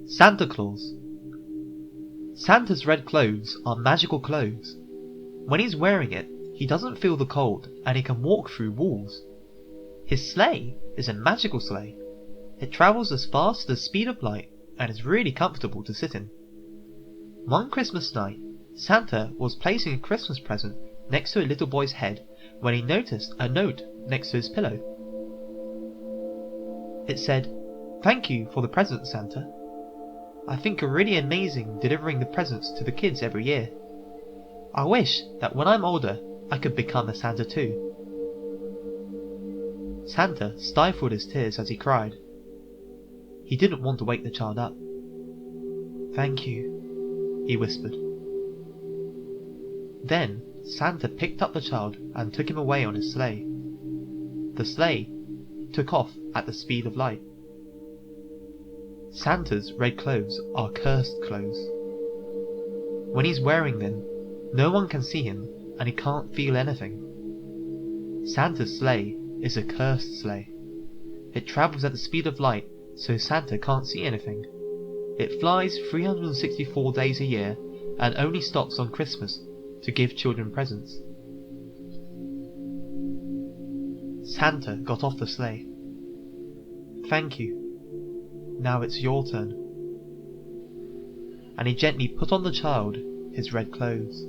Santa Claus. Santa's red clothes are magical clothes. When he's wearing it, he doesn't feel the cold and he can walk through walls. His sleigh is a magical sleigh. It travels as fast as the speed of light and is really comfortable to sit in. One Christmas night, Santa was placing a Christmas present next to a little boy's head when he noticed a note next to his pillow. It said, "Thank you for the present, Santa. I think you're really amazing delivering the presents to the kids every year. I wish that when I'm older I could become a Santa too." Santa stifled his tears as he cried. He didn't want to wake the child up. "Thank you," he whispered. Then Santa picked up the child and took him away on his sleigh. The sleigh took off at the speed of light. Santa's red clothes are cursed clothes. When he's wearing them, no one can see him and he can't feel anything. Santa's sleigh is a cursed sleigh. It travels at the speed of light, so Santa can't see anything. It flies 364 days a year and only stops on Christmas to give children presents. Santa got off the sleigh. "Thank you. Now it's your turn." And he gently put on the child his red clothes.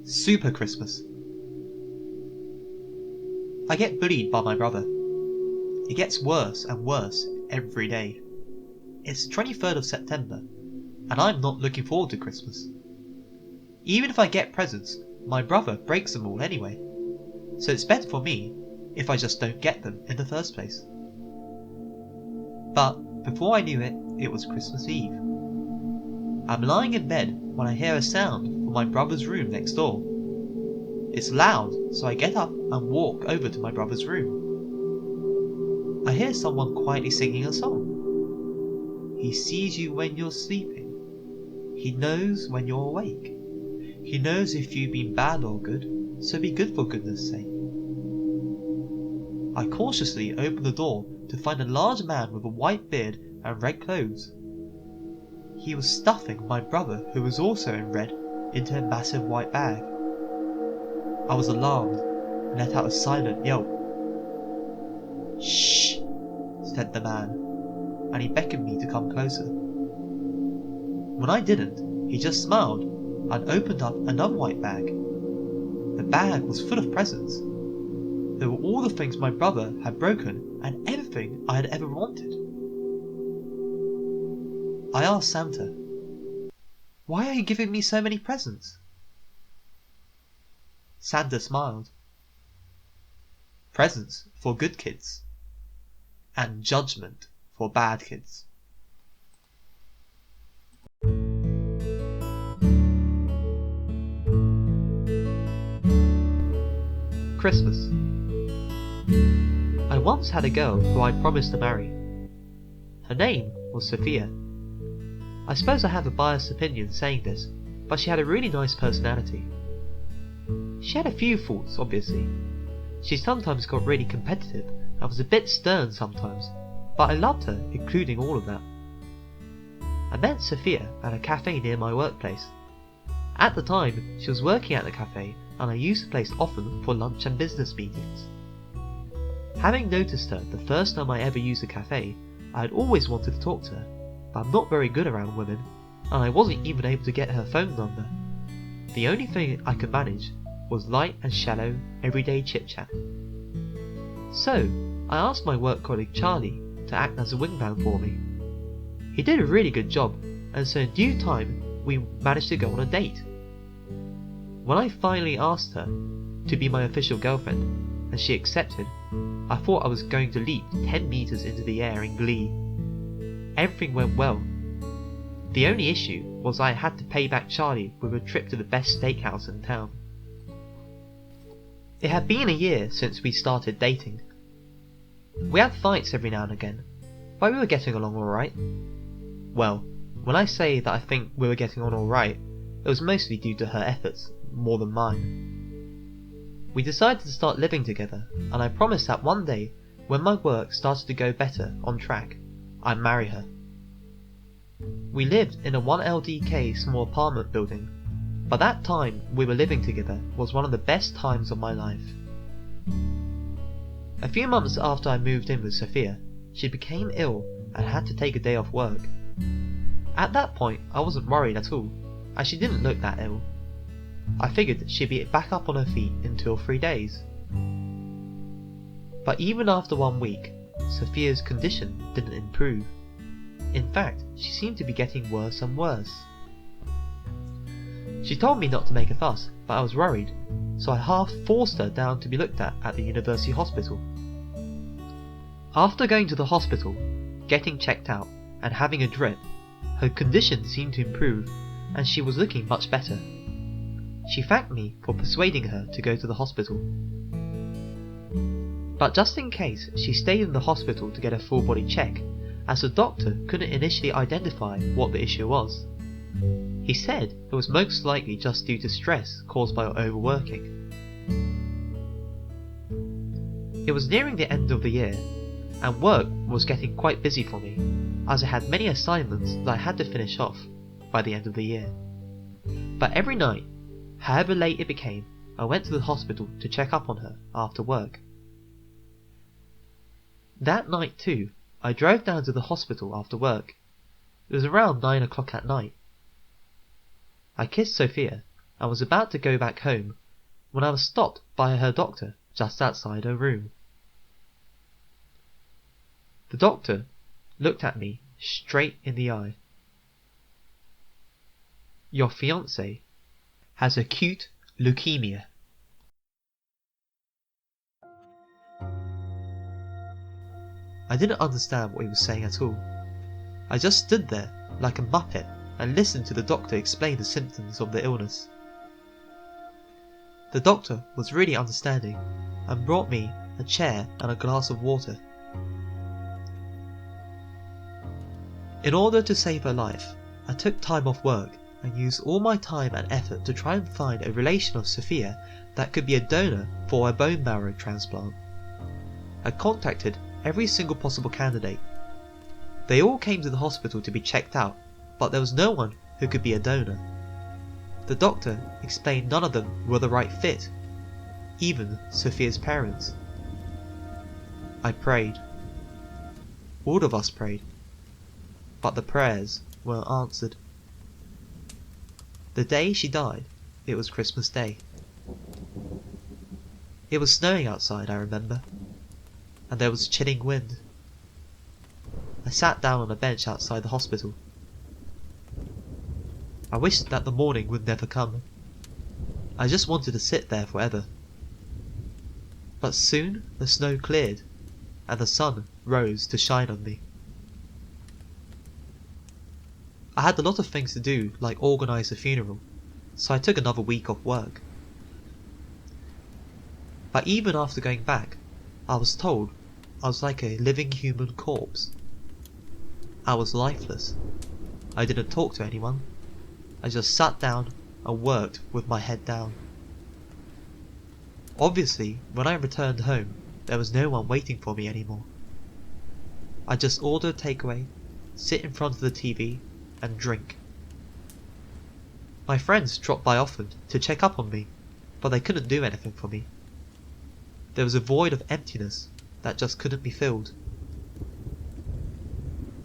Super Christmas. I get bullied by my brother. It gets worse and worse every day. It's the 23rd of September, and I'm not looking forward to Christmas. Even if I get presents, my brother breaks them all anyway, so it's better for me if I just don't get them in the first place. But before I knew it, it was Christmas Eve. I'm lying in bed when I hear a sound from my brother's room next door. It's loud, so I get up and walk over to my brother's room. I hear someone quietly singing a song. "He sees you when you're sleeping. He knows when you're awake. He knows if you've been bad or good, so be good for goodness sake." I cautiously open the door to find a large man with a white beard and red clothes. He was stuffing my brother, who was also in red, into a massive white bag. I was alarmed and let out a silent yelp. "Shh," said the man, and he beckoned me to come closer. When I didn't, he just smiled and opened up another white bag. The bag was full of presents. There were all the things my brother had broken and everything I had ever wanted. I asked Santa, "Why are you giving me so many presents?" Santa smiled. "Presents for good kids, and judgment for bad kids." Christmas. I once had a girl who I promised to marry. Her name was Sophia. I suppose I have a biased opinion saying this, but she had a really nice personality. She had a few faults, obviously. She sometimes got really competitive and was a bit stern sometimes, but I loved her, including all of that. I met Sophia at a cafe near my workplace. At the time, she was working at the cafe and I used the place often for lunch and business meetings. Having noticed her the first time I ever used the cafe, I had always wanted to talk to her, but I'm not very good around women, and I wasn't even able to get her phone number. The only thing I could manage was light and shallow, everyday chit-chat. So, I asked my work colleague Charlie to act as a wingman for me. He did a really good job, and so in due time, we managed to go on a date. When I finally asked her to be my official girlfriend, and she accepted, I thought I was going to leap 10 meters into the air in glee. Everything went well. The only issue was I had to pay back Charlie with a trip to the best steakhouse in town. It had been a year since we started dating. We had fights every now and again, but we were getting along alright. Well, when I say that I think we were getting on alright, it was mostly due to her efforts, more than mine. We decided to start living together, and I promised that one day, when my work started to go better, on track, I'd marry her. We lived in a 1 LDK small apartment building, but that time we were living together was one of the best times of my life. A few months after I moved in with Sophia, she became ill and had to take a day off work. At that point, I wasn't worried at all, as she didn't look that ill. I figured she'd be back up on her feet in 2 or 3 days. But even after 1 week, Sophia's condition didn't improve. In fact, she seemed to be getting worse and worse. She told me not to make a fuss, but I was worried, so I half forced her down to be looked at the university hospital. After going to the hospital, getting checked out, and having a drip, her condition seemed to improve, and she was looking much better. She thanked me for persuading her to go to the hospital. But just in case, she stayed in the hospital to get a full body check, as the doctor couldn't initially identify what the issue was. He said it was most likely just due to stress caused by overworking. It was nearing the end of the year, and work was getting quite busy for me, as I had many assignments that I had to finish off by the end of the year. But every night, however late it became, I went to the hospital to check up on her after work. That night too, I drove down to the hospital after work. It was around 9 o'clock at night. I kissed Sophia and was about to go back home when I was stopped by her doctor just outside her room. The doctor looked at me straight in the eye. "Your fiancé has acute leukemia." I didn't understand what he was saying at all. I just stood there like a muppet and listened to the doctor explain the symptoms of the illness. The doctor was really understanding and brought me a chair and a glass of water. In order to save her life, I took time off work and used all my time and effort to try and find a relation of Sophia that could be a donor for a bone marrow transplant. I contacted every single possible candidate. They all came to the hospital to be checked out, but there was no one who could be a donor. The doctor explained none of them were the right fit, even Sophia's parents. I prayed. All of us prayed, but the prayers weren't answered. The day she died, it was Christmas Day. It was snowing outside, I remember, and there was a chilling wind. I sat down on a bench outside the hospital. I wished that the morning would never come. I just wanted to sit there forever. But soon the snow cleared, and the sun rose to shine on me. I had a lot of things to do, like organise the funeral, so I took another week off work. But even after going back, I was told I was like a living human corpse. I was lifeless. I didn't talk to anyone. I just sat down and worked with my head down. Obviously, when I returned home, there was no one waiting for me anymore. I just ordered takeaway, sit in front of the TV, and drink. My friends dropped by often to check up on me, but they couldn't do anything for me. There was a void of emptiness that just couldn't be filled.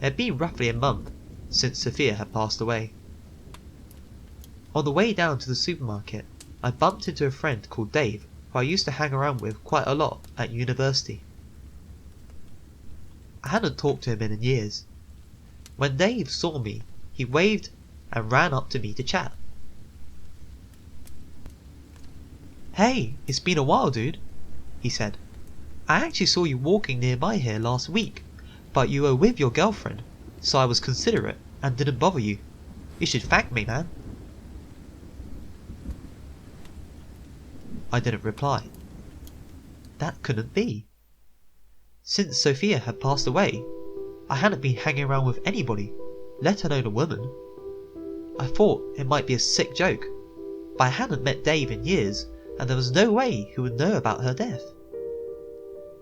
It had been roughly a month since Sophia had passed away. On the way down to the supermarket, I bumped into a friend called Dave, who I used to hang around with quite a lot at university. I hadn't talked to him in years. When Dave saw me, he waved and ran up to me to chat. "Hey, it's been a while, dude," he said. "I actually saw you walking nearby here last week, but you were with your girlfriend, so I was considerate and didn't bother you." You should thank me, man. I didn't reply. That couldn't be. Since Sophia had passed away, I hadn't been hanging around with anybody, let alone a woman. I thought it might be a sick joke, but I hadn't met Dave in years, and there was no way he would know about her death.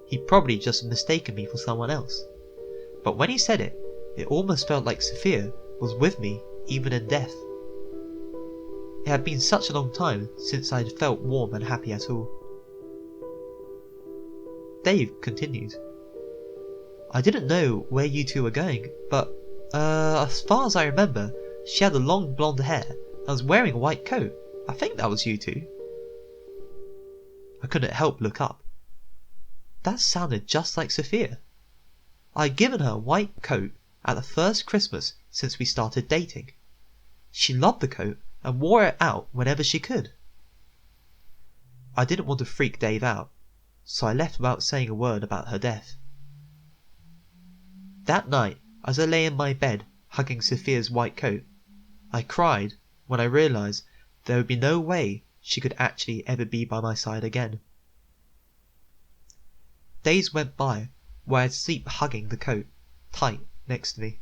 He'd probably just mistaken me for someone else. But when he said it, it almost felt like Sophia was with me even in death. It had been such a long time since I had felt warm and happy at all. Dave continued. I didn't know where you two were going, but as far as I remember, she had a long blonde hair and was wearing a white coat. I think that was you two. I couldn't help look up. That sounded just like Sophia. I had given her a white coat at the first Christmas since we started dating. She loved the coat and wore it out whenever she could. I didn't want to freak Dave out, so I left without saying a word about her death. That night, as I lay in my bed hugging Sophia's white coat, I cried when I realised there would be no way she could actually ever be by my side again. Days went by where I'd sleep hugging the coat tight next to me.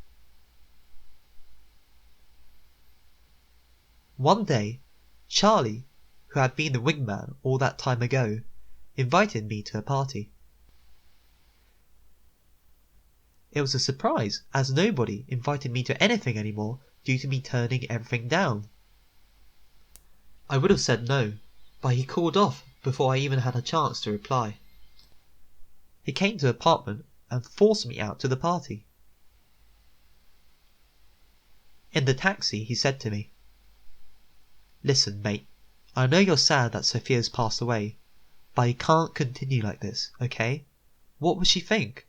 One day, Charlie, who had been the wingman all that time ago, invited me to a party. It was a surprise, as nobody invited me to anything anymore due to me turning everything down. I would have said no, but he called off before I even had a chance to reply. He came to the apartment and forced me out to the party. In the taxi, he said to me, "Listen, mate, I know you're sad that Sophia's passed away, but you can't continue like this, okay? What would she think?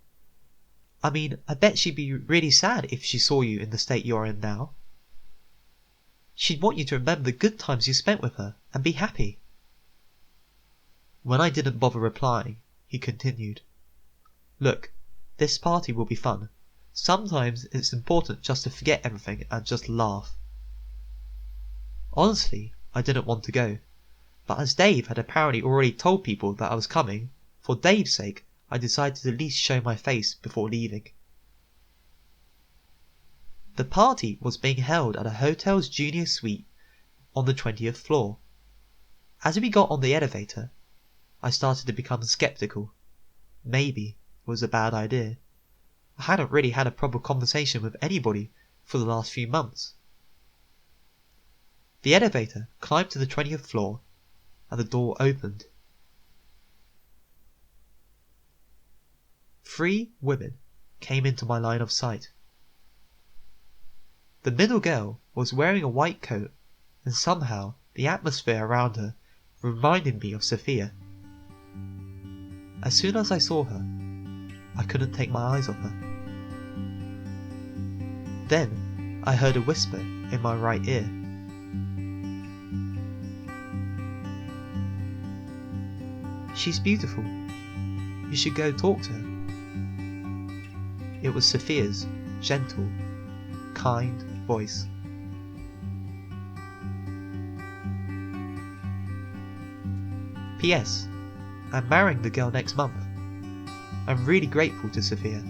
I mean, I bet she'd be really sad if she saw you in the state you're in now. She'd want you to remember the good times you spent with her and be happy." When I didn't bother replying, he continued, "Look, this party will be fun. Sometimes it's important just to forget everything and just laugh." Honestly, I didn't want to go, but as Dave had apparently already told people that I was coming, for Dave's sake, I decided to at least show my face before leaving. The party was being held at a hotel's junior suite on the 20th floor. As we got on the elevator, I started to become skeptical. Maybe it was a bad idea. I hadn't really had a proper conversation with anybody for the last few months. The elevator climbed to the 20th floor and the door opened. 3 women came into my line of sight. The middle girl was wearing a white coat, and somehow the atmosphere around her reminded me of Sophia. As soon as I saw her, I couldn't take my eyes off her. Then I heard a whisper in my right ear. "She's beautiful. You should go talk to her." It was Sophia's gentle, kind voice. P.S. I'm marrying the girl next month. I'm really grateful to Sophia.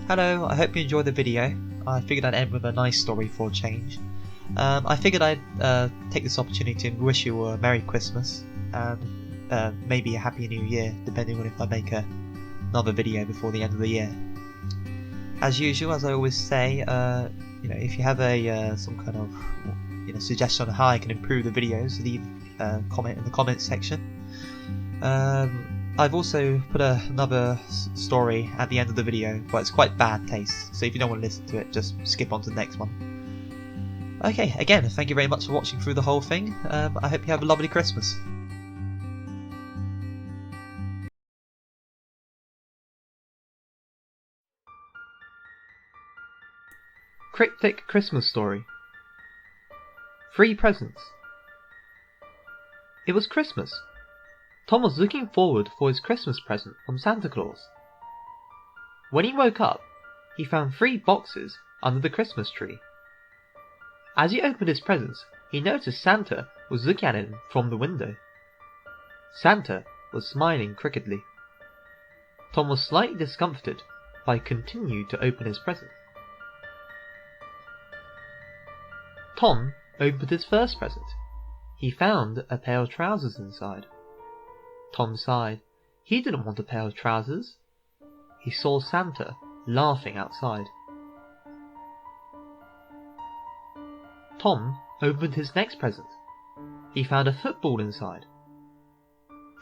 Hello, I hope you enjoyed the video. I figured I'd end with a nice story for a change. I figured I'd take this opportunity to wish you a Merry Christmas and maybe a Happy New Year, depending on if I make another video before the end of the year. As usual, as I always say, if you have some kind of suggestion on how I can improve the videos, leave a comment in the comments section. I've also put another story at the end of the video, but it's quite bad taste, so if you don't want to listen to it, just skip on to the next one. Okay, again, thank you very much for watching through the whole thing. I hope you have a lovely Christmas. Cryptic Christmas Story. 3 Presents. It was Christmas. Tom was looking forward for his Christmas present from Santa Claus. When he woke up, he found 3 boxes under the Christmas tree. As he opened his presents, he noticed Santa was looking at him from the window. Santa was smiling crookedly. Tom was slightly discomfited, but he continued to open his present. Tom opened his first present. He found a pair of trousers inside. Tom sighed. He didn't want a pair of trousers. He saw Santa laughing outside. Tom opened his next present. He found a football inside.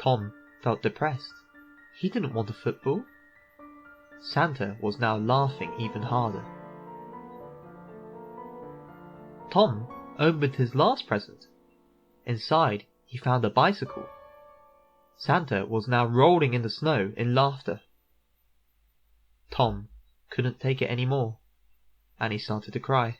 Tom felt depressed. He didn't want a football. Santa was now laughing even harder. Tom opened his last present. Inside, he found a bicycle. Santa was now rolling in the snow in laughter. Tom couldn't take it anymore, and he started to cry.